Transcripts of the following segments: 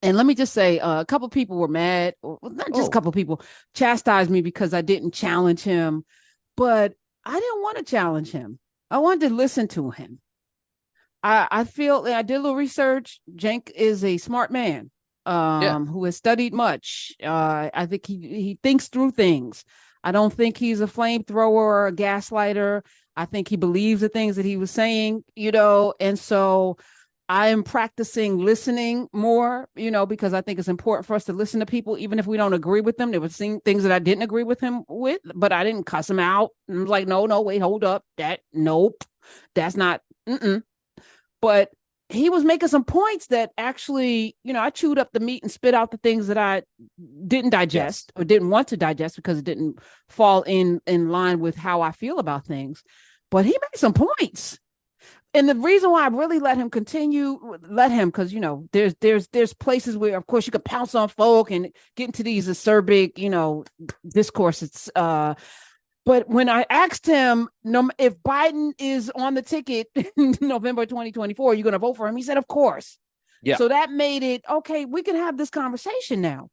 And let me just say, a couple people were mad, or well, not just a Oh, couple people chastised me because I didn't challenge him, but I didn't want to challenge him. I wanted to listen to him. I feel I did a little research. Cenk is a smart man, yeah. who has studied much. I think he thinks through things. I don't think he's a flamethrower or a gaslighter. I think he believes the things that he was saying, and so I am practicing listening more, because I think it's important for us to listen to people, even if we don't agree with them. There were things that I didn't agree with him with, but I didn't cuss him out. I was like, no, no, wait, hold up. Nope, that's not, mm-mm. But he was making some points that actually, I chewed up the meat and spit out the things that I didn't Yes. digest or didn't want to digest because it didn't fall in line with how I feel about things. But he made some points. And the reason why I really let him, because there's places where, of course, you could pounce on folk and get into these acerbic, discourses. But when I asked him, no, if Biden is on the ticket in November 2024, you're going to vote for him? He said, of course. Yeah. So that made it okay. We can have this conversation now.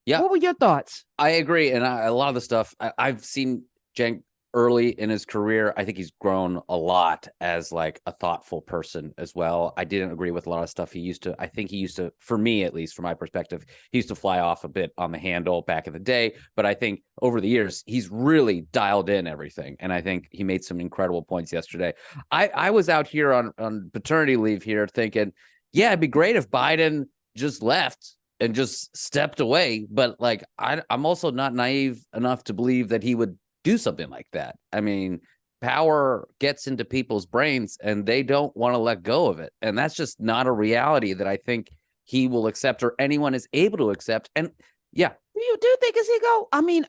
Yeah. What were your thoughts? I agree. And a lot of the stuff I've seen Cenk early in his career. I think he's grown a lot as like a thoughtful person as well. I didn't agree with a lot of stuff I think he used to, for me, at least from my perspective, he used to fly off a bit on the handle back in the day. But I think over the years, he's really dialed in everything. And I think he made some incredible points yesterday. I was out here on paternity leave here thinking, yeah, it'd be great if Biden just left and just stepped away. But like, I'm also not naive enough to believe that he would do something like that. I mean, power gets into people's brains and they don't want to let go of it. And that's just not a reality that I think he will accept or anyone is able to accept. And yeah. You do think it's ego? I mean,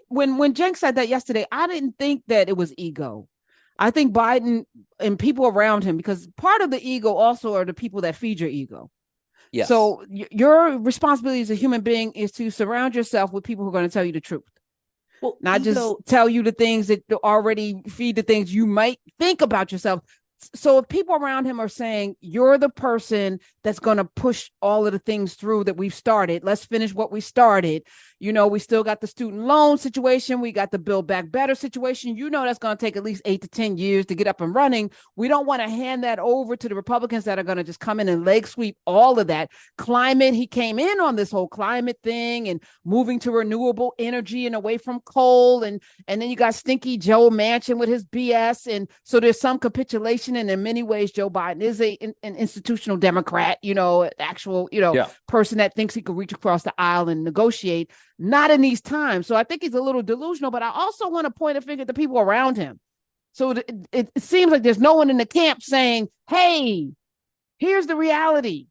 when Cenk said that yesterday, I didn't think that it was ego. I think Biden and people around him, because part of the ego also are the people that feed your ego. Yes. So your responsibility as a human being is to surround yourself with people who are going to tell you the truth, Well, not just ego. tell you the things that already feed the things you might think about yourself. So if people around him are saying you're the person that's going to push all of the things through that we've started, let's finish what we started. We still got the student loan situation, we got the Build Back Better situation. That's going to take at least 8 to 10 years to get up and running. We don't want to hand that over to the Republicans that are going to just come in and leg sweep all of that. Climate, he came in on this whole climate thing and moving to renewable energy and away from coal, and then you got Stinky Joe Manchin with his BS. And so there's some capitulation. And in many ways, Joe Biden is an institutional Democrat, actual, Yeah. person that thinks he could reach across the aisle and negotiate. Not in these times. So I think he's a little delusional, but I also want to point a finger at the people around him. So it seems like there's no one in the camp saying, hey, here's the reality.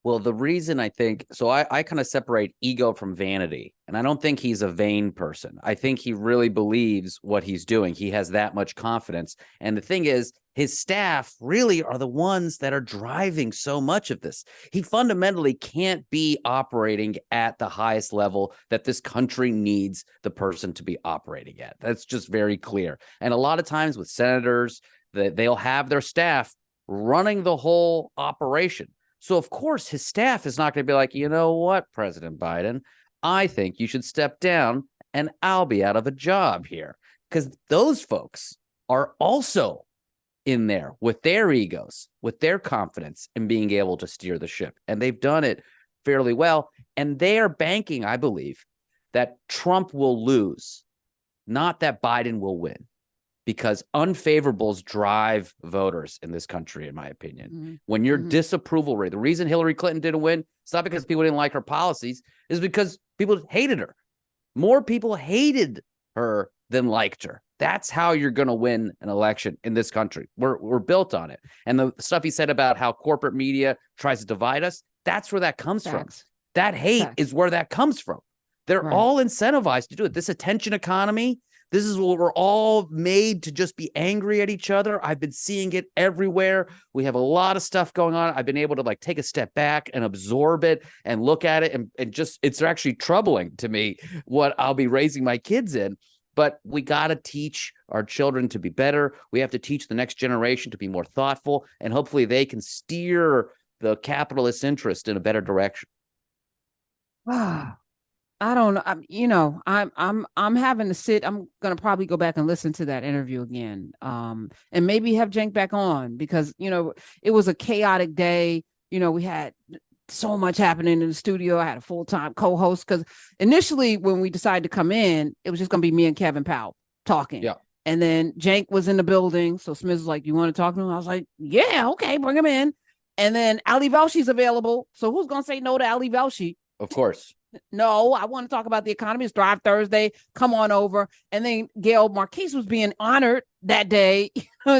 Well, the reason I think so, I kind of separate ego from vanity. And I don't think he's a vain person. I think he really believes what he's doing. He has that much confidence. And the thing is, his staff really are the ones that are driving so much of this. He fundamentally can't be operating at the highest level that this country needs the person to be operating at. That's just very clear. And a lot of times with senators, they'll have their staff running the whole operation. So, of course, his staff is not going to be like, you know what, President Biden, I think you should step down and I'll be out of a job here. Because those folks are also in there with their egos, with their confidence in being able to steer the ship. And they've done it fairly well. And they are banking, I believe, that Trump will lose, not that Biden will win, because unfavorables drive voters in this country, in my opinion. Mm-hmm. When your Mm-hmm. disapproval rate, the reason Hillary Clinton didn't win, it's not because people didn't like her policies, is because people hated her. More people hated her than liked her. That's how you're going to win an election in this country. We're built on it. And the stuff he said about how corporate media tries to divide us, that's where that comes Facts. from. That hate Facts. is where that comes from. They're Right. all incentivized to do it. This attention economy, this is what we're all made to just be angry at each other. I've been seeing it everywhere. We have a lot of stuff going on. I've been able to like take a step back and absorb it and look at it. And just, it's actually troubling to me what I'll be raising my kids in. But we got to teach our children to be better. We have to teach the next generation to be more thoughtful. And hopefully they can steer the capitalist interest in a better direction. I don't know. I'm having to sit. I'm gonna probably go back and listen to that interview again. And maybe have Cenk back on because it was a chaotic day. We had so much happening in the studio. I had a full-time co-host because initially when we decided to come in, it was just gonna be me and Kevin Powell talking. Yeah. And then Cenk was in the building. So Smith was like, "You want to talk to him?" I was like, "Yeah, okay, bring him in." And then Ali Velshi's available. So who's gonna say no to Ali Velshi? Of course. No, I want to talk about the economy. It's Thrive Thursday. Come on over. And then Gail Marquise was being honored that day.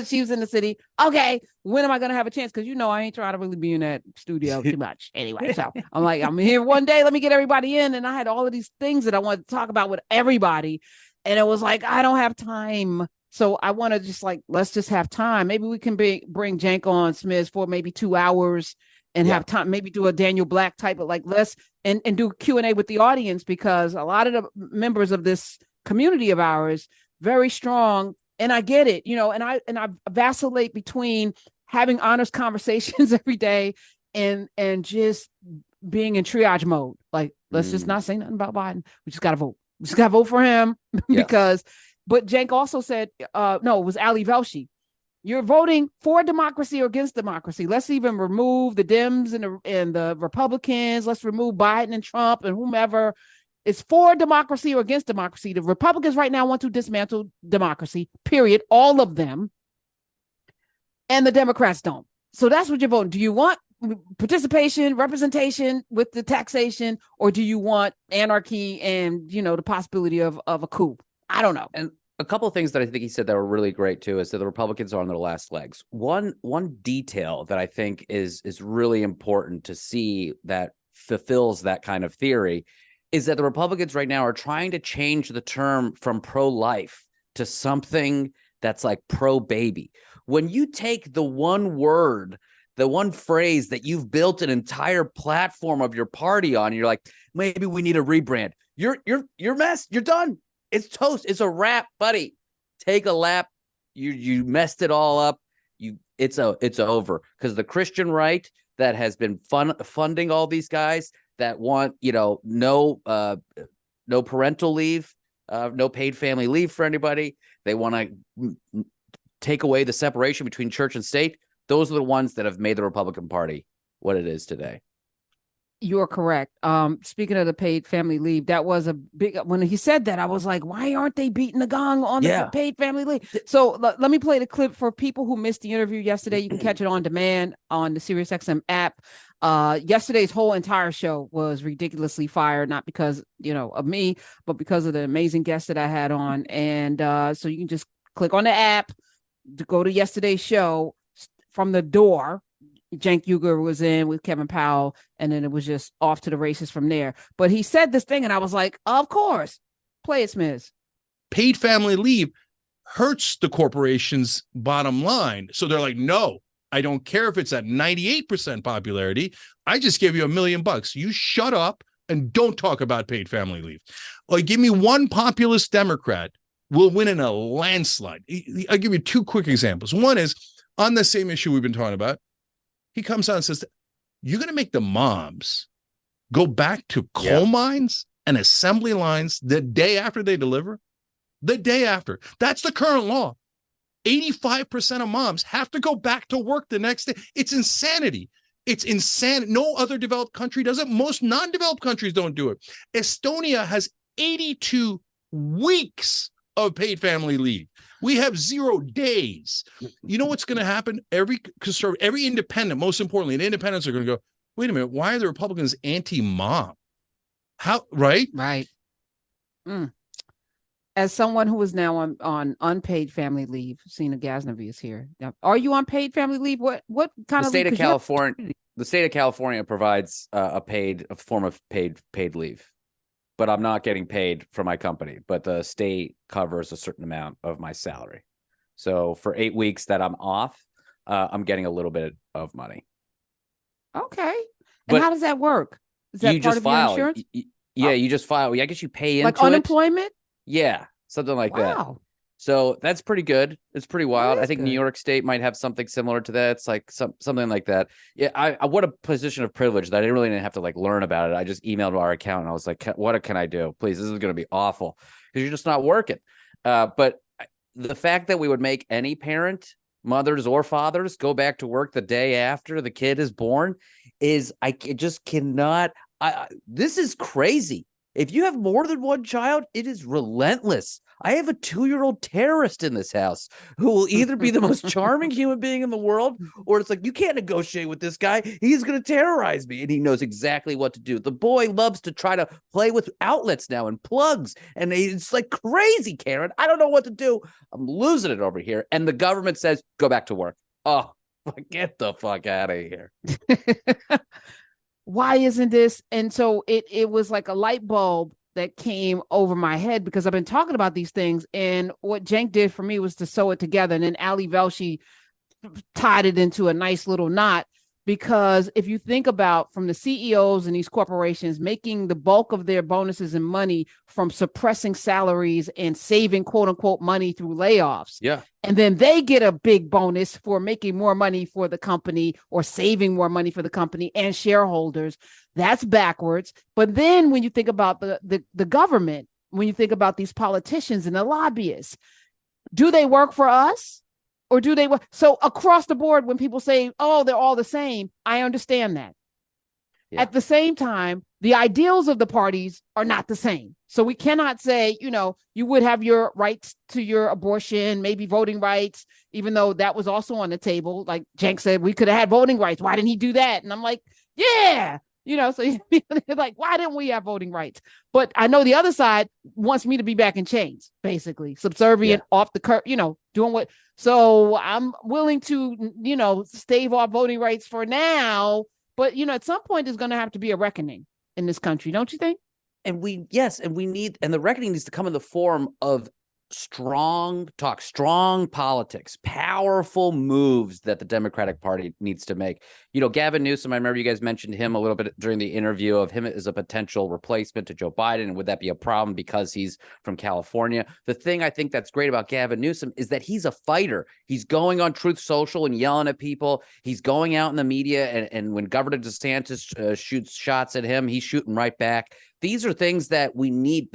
She was in the city. Okay, when am I going to have a chance? Because I ain't trying to really be in that studio too much anyway. So I'm like, I'm here one day. Let me get everybody in. And I had all of these things that I wanted to talk about with everybody. And it was like, I don't have time. So I want to just let's just have time. Maybe we can bring Cenk on, Smith, for maybe 2 hours and have time, maybe do a Daniel Black type of let's and do Q&A with the audience, because a lot of the members of this community of ours, very strong. And I get it, and I vacillate between having honest conversations every day and just being in triage mode. Let's just not say nothing about Biden. We just got to vote. We just got to vote for him because, but Cenk also said, no, it was Ali Velshi. You're voting for democracy or against democracy. Let's even remove the Dems and the Republicans. Let's remove Biden and Trump and whomever. It's for democracy or against democracy. The Republicans right now want to dismantle democracy, period. All of them. And the Democrats don't. So that's what you're voting. Do you want participation, representation with the taxation, or do you want anarchy and, the possibility of a coup? I don't know. And a couple of things that I think he said that were really great too is that the Republicans are on their last legs. One detail that I think is really important to see that fulfills that kind of theory is that the Republicans right now are trying to change the term from pro-life to something that's like pro-baby. When you take the one word, the one phrase that you've built an entire platform of your party on, you're like, maybe we need a rebrand. You're messed. You're done. It's toast. It's a wrap, buddy. Take a lap. You messed it all up. It's over, because the Christian right that has been funding all these guys that want no parental leave, no paid family leave for anybody. They want to take away the separation between church and state. Those are the ones that have made the Republican Party what it is today. You're correct. Speaking of the paid family leave, that was a big, when he said that, I was like, why aren't they beating the gong on the paid family leave? So let me play the clip for people who missed the interview yesterday. You can catch it on demand on the SiriusXM app. Yesterday's whole entire show was ridiculously fired, not because, of me, but because of the amazing guests that I had on. And so you can just click on the app to go to yesterday's show. From the door, Cenk Uygur was in with Kevin Powell, and then it was just off to the races from there. But he said this thing, and I was like, of course. Play it, Smiz. Paid family leave hurts the corporation's bottom line. So they're like, no, I don't care if it's at 98% popularity. I just gave you $1 million. You shut up and don't talk about paid family leave. Like, give me one populist Democrat will win in a landslide. I'll give you two quick examples. One is on the same issue we've been talking about. He comes out and says, you're going to make the moms go back to coal mines and assembly lines the day after they deliver? The day after. That's the current law. 85% of moms have to go back to work the next day. It's insanity. It's insane. No other developed country does it. Most non-developed countries don't do it. Estonia has 82 weeks of paid family leave. We have 0 days. You know what's going to happen? Every conservative, every independent, most importantly, the independents are going to go, wait a minute, why are the Republicans anti-mom? How, right? Right. As someone who is now on unpaid family leave, Sina Ghaznavi is here. Now, are you on paid family leave? What kind of state of California? The state of California provides a form of paid leave. But I'm not getting paid for my company, but the state covers a certain amount of my salary. So for 8 weeks that I'm off, I'm getting a little bit of money. Okay. And how does that work? Is that part of your insurance? Yeah, you just file. I guess you pay into like unemployment? Yeah, something like that. Wow. So that's pretty good. It's pretty wild. I is think New good. York State might have something similar to that. It's like something like that. Yeah, I what a position of privilege that I didn't really have to like learn about it. I just emailed our account and I was like, what can I do? Please, this is going to be awful because you're just not working. But the fact that we would make any parent, mothers or fathers, go back to work the day after the kid is born is just cannot. This is crazy. If you have more than one child, it is relentless. I have a 2-year-old terrorist in this house who will either be the most charming human being in the world, or it's like, you can't negotiate with this guy. He's going to terrorize me. And he knows exactly what to do. The boy loves to try to play with outlets now and plugs. And it's like crazy, Karen. I don't know what to do. I'm losing it over here. And the government says, go back to work. Oh, get the fuck out of here. Why isn't this? And so it was like a light bulb that came over my head because I've been talking about these things. And what Cenk did for me was to sew it together. And then Ali Velshi tied it into a nice little knot. Because if you think about from the CEOs and these corporations making the bulk of their bonuses and money from suppressing salaries and saving quote unquote money through layoffs. Yeah. And then they get a big bonus for making more money for the company or saving more money for the company and shareholders. That's backwards. But then when you think about the government, when you think about these politicians and the lobbyists, do they work for us? Or do they? So across the board, when people say, oh, they're all the same, I understand that. Yeah. At the same time, the ideals of the parties are not the same. So we cannot say, you would have your rights to your abortion, maybe voting rights, even though that was also on the table. Like Cenk said, we could have had voting rights. Why didn't he do that? And I'm like, yeah. So like, why didn't we have voting rights? But I know the other side wants me to be back in chains, basically subservient, off the curb, doing what. So I'm willing to, stave off voting rights for now. But, at some point, there's going to have to be a reckoning in this country, don't you think? And the reckoning needs to come in the form of strong politics, powerful moves that the Democratic Party needs to make. Gavin Newsom, I remember you guys mentioned him a little bit during the interview of him as a potential replacement to Joe Biden. And would that be a problem because he's from California? The thing I think that's great about Gavin Newsom is that he's a fighter. He's going on Truth Social and yelling at people. He's going out in the media. And when Governor DeSantis shoots shots at him, he's shooting right back. These are things that we need.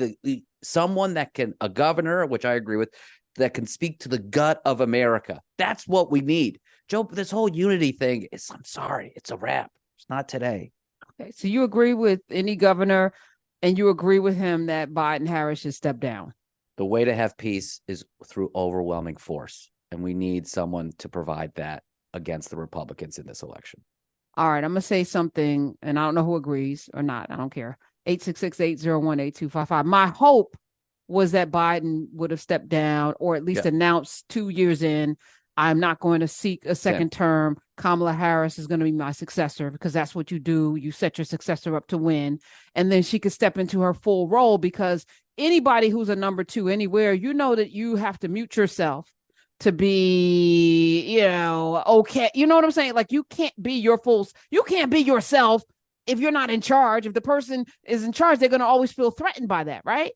Someone that can, a governor, which I agree with, that can speak to the gut of America. That's what we need. Joe, this whole unity thing is, I'm sorry, it's a wrap. It's not today. Okay. So you agree with any governor and you agree with him that Biden Harris should step down? The way to have peace is through overwhelming force. And we need someone to provide that against the Republicans in this election. All right. I'm going to say something, and I don't know who agrees or not. I don't care. 866-801-8255. My hope was that Biden would have stepped down or at least announced 2 years in, I'm not going to seek a second term. Kamala Harris is going to be my successor because that's what you do. You set your successor up to win. And then she could step into her full role because anybody who's a number two anywhere, that you have to mute yourself to be, okay. You know what I'm saying? Like you can't be you can't be yourself if you're not in charge. If the person is in charge, they're going to always feel threatened by that, right?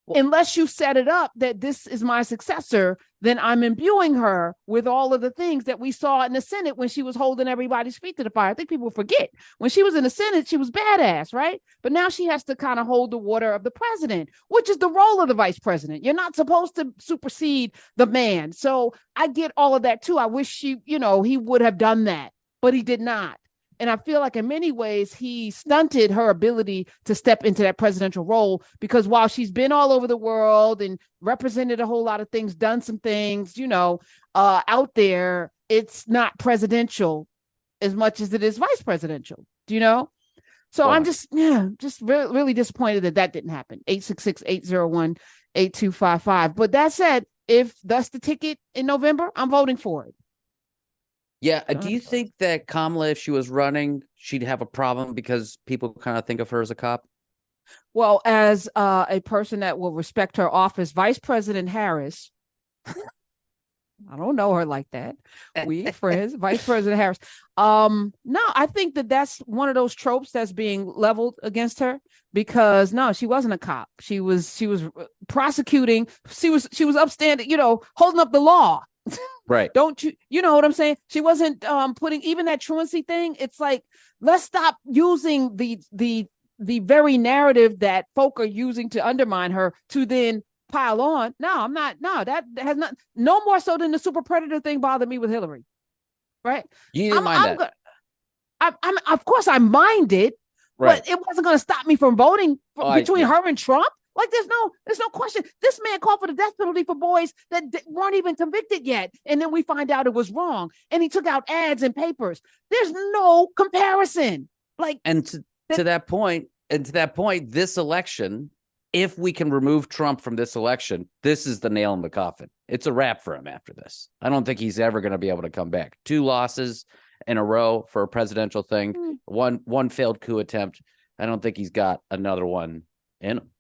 Well, unless you set it up that this is my successor, then I'm imbuing her with all of the things that we saw in the Senate when she was holding everybody's feet to the fire. I think people forget when she was in the Senate, she was badass, right? But now she has to kind of hold the water of the president, which is the role of the vice president. You're not supposed to supersede the man. So I get all of that too. I wish he would have done that, but he did not. And I feel like in many ways, he stunted her ability to step into that presidential role because while she's been all over the world and represented a whole lot of things, done some things, out there, it's not presidential as much as it is vice presidential, So wow. I'm just really disappointed that didn't happen. 866-801-8255. But that said, if that's the ticket in November, I'm voting for it. Yeah. Do you think that Kamala, if she was running, she'd have a problem because people kind of think of her as a cop? Well, as a person that will respect her office, Vice President Harris I don't know her like that. We ain't friends. Vice President Harris. No, I think that's one of those tropes that's being leveled against her because no, she wasn't a cop. She was prosecuting. She was upstanding, holding up the law. Right. Don't you know what I'm saying? She wasn't putting even that truancy thing. It's like, let's stop using the very narrative that folk are using to undermine her to then pile on. No, I'm not. No, that has not. No more so than the super predator thing bothered me with Hillary. Right? You didn't mind that. I'm of course I minded, Right. but it wasn't going to stop me from voting between yeah. her and Trump. Like there's no question. This man called for the death penalty for boys that weren't even convicted yet, and then we find out it was wrong, and he took out ads and papers. There's no comparison. Like, and to that point, this election, if we can remove Trump from this election, this is the nail in the coffin. It's a wrap for him after this. I don't think he's ever going to be able to come back. 2 losses in a row for a presidential thing. One failed coup attempt. I don't think he's got another one in him.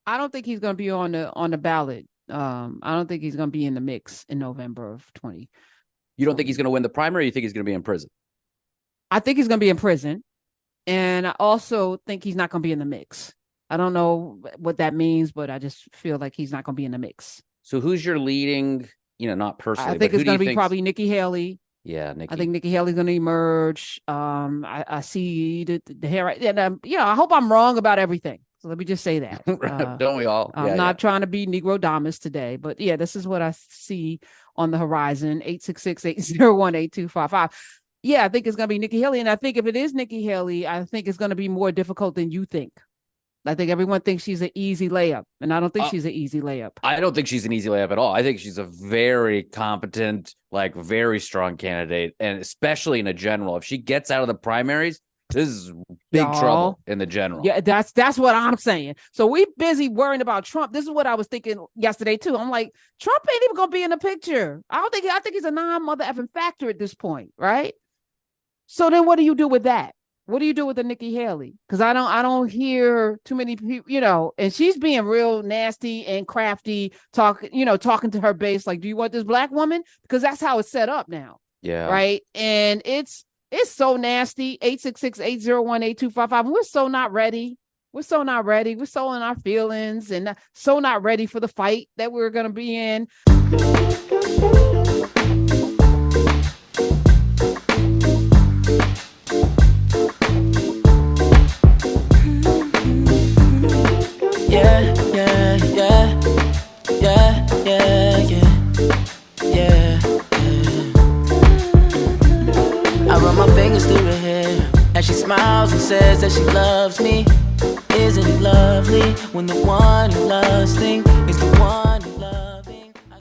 I don't think he's going to be on the ballot. I don't think he's going to be in the mix in November of 20. You don't think he's going to win the primary? Or you think he's going to be in prison? I think he's going to be in prison. And I also think he's not going to be in the mix. I don't know what that means, but I just feel like he's not going to be in the mix. So who's your leading, not personally, I think it's going to be probably Nikki Haley. Yeah, Nikki. I think Nikki Haley's going to emerge. I see the hair. And I hope I'm wrong about everything. So let me just say that. Don't we all? I'm not trying to be Negro Damas today, but yeah, this is what I see on the horizon. 866-801-8255. Yeah, I think it's going to be Nikki Haley. And I think if it is Nikki Haley, I think it's going to be more difficult than you think. I think everyone thinks she's an easy layup, and I don't think she's an easy layup. I don't think she's an easy layup at all. I think she's a very competent, very strong candidate, and especially in a general. If she gets out of the primaries, this is big trouble in the general. Yeah, that's what I'm saying. So we busy worrying about Trump. This is what I was thinking yesterday too. I'm like, Trump ain't even gonna be in the picture. I think he's a non-mother effing factor at this point, right? So then what do you do with that? What do you do with the Nikki Haley? Because I don't hear too many people, and she's being real nasty and crafty, talking to her base. Like, do you want this black woman? Because that's how it's set up now. Yeah. Right. And it's so nasty. 866-801-8255. We're so not ready. We're so not ready. We're so in our feelings and so not ready for the fight that we're going to be in. I run my fingers through her hair as she smiles and says that she loves me. Isn't it lovely when the one you love's thing